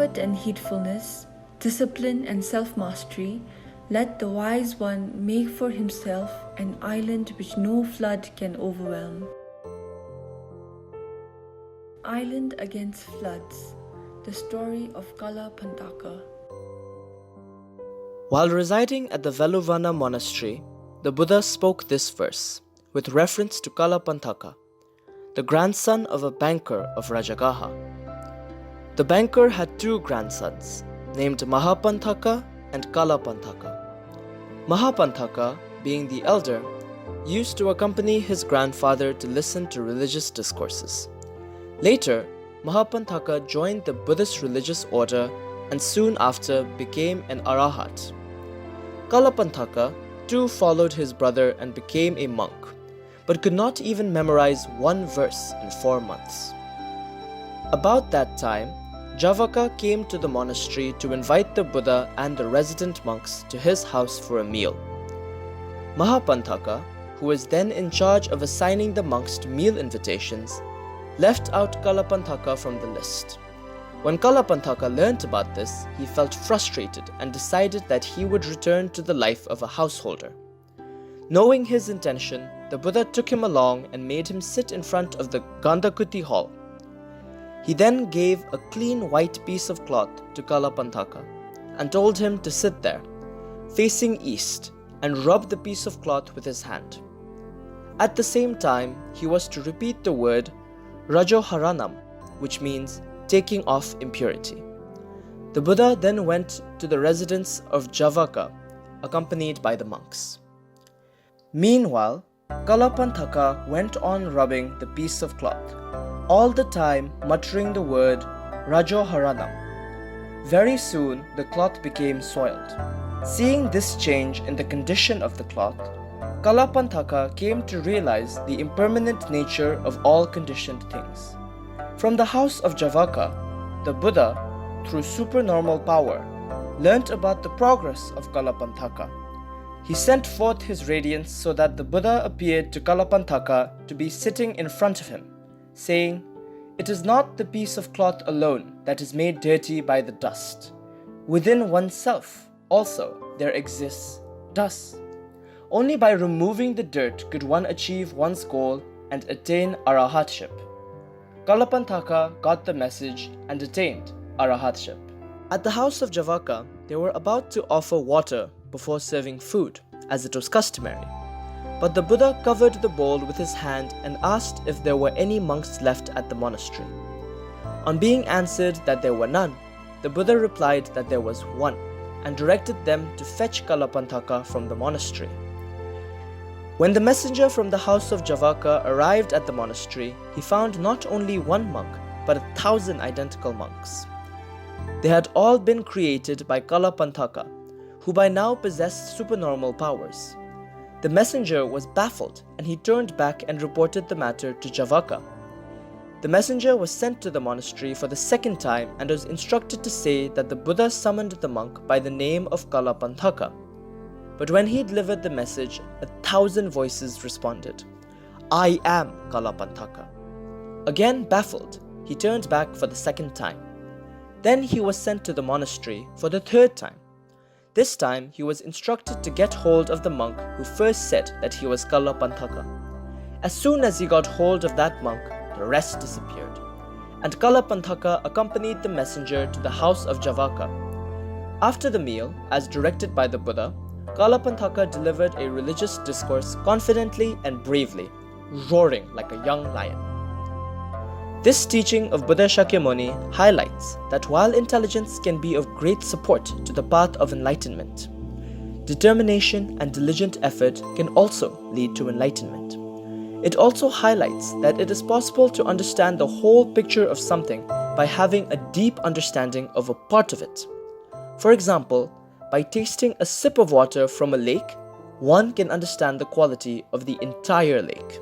comfort and heedfulness, discipline and self-mastery, let the wise one make for himself an island which no flood can overwhelm. Island Against Floods, the Story of Calapanthaka. While residing at the Veluvana monastery, the Buddha spoke this verse with reference to Calapanthaka, the grandson of a banker of Rajagaha. The banker had two grandsons, named Mahapanthaka and Calapanthaka. Mahapanthaka, being the elder, used to accompany his grandfather to listen to religious discourses. Later, Mahapanthaka joined the Buddhist religious order and soon after became an arahat. Calapanthaka too followed his brother and became a monk, but could not even memorize one verse in 4 months. About that time, Javaka came to the monastery to invite the Buddha and the resident monks to his house for a meal. Mahapanthaka, who was then in charge of assigning the monks to meal invitations, left out Calapanthaka from the list. When Calapanthaka learnt about this, he felt frustrated and decided that he would return to the life of a householder. Knowing his intention, the Buddha took him along and made him sit in front of the Gandhakuti hall. He then gave a clean white piece of cloth to Calapanthaka and told him to sit there, facing east, and rub the piece of cloth with his hand. At the same time, he was to repeat the word Rajoharanam, which means taking off impurity. The Buddha then went to the residence of Javaka, accompanied by the monks. Meanwhile, Calapanthaka went on rubbing the piece of cloth, all the time muttering the word Rajoharanam. Very soon the cloth became soiled. Seeing this change in the condition of the cloth, Calapanthaka came to realize the impermanent nature of all conditioned things. From the house of Javaka, the Buddha, through supernormal power, learnt about the progress of Calapanthaka. He sent forth his radiance so that the Buddha appeared to Calapanthaka to be sitting in front of him, saying, "It is not the piece of cloth alone that is made dirty by the dust. Within oneself also there exists dust. Only by removing the dirt could one achieve one's goal and attain arahatship." Calapanthaka got the message and attained arahatship. At the house of Javaka, they were about to offer water before serving food, as it was customary. But the Buddha covered the bowl with his hand and asked if there were any monks left at the monastery. On being answered that there were none, the Buddha replied that there was one, and directed them to fetch Calapanthaka from the monastery. When the messenger from the house of Javaka arrived at the monastery, he found not only one monk, but 1,000 identical monks. They had all been created by Calapanthaka, who by now possessed supernormal powers. The messenger was baffled, and he turned back and reported the matter to Javaka. The messenger was sent to the monastery for the second time and was instructed to say that the Buddha summoned the monk by the name of Calapanthaka. But when he delivered the message, 1,000 voices responded, "I am Calapanthaka." Again baffled, he turned back for the second time. Then he was sent to the monastery for the third time. This time he was instructed to get hold of the monk who first said that he was Calapanthaka. As soon as he got hold of that monk, the rest disappeared, and Calapanthaka accompanied the messenger to the house of Javaka. After the meal, as directed by the Buddha, Calapanthaka delivered a religious discourse confidently and bravely, roaring like a young lion. This teaching of Buddha Shakyamuni highlights that while intelligence can be of great support to the path of enlightenment, determination and diligent effort can also lead to enlightenment. It also highlights that it is possible to understand the whole picture of something by having a deep understanding of a part of it. For example, by tasting a sip of water from a lake, one can understand the quality of the entire lake.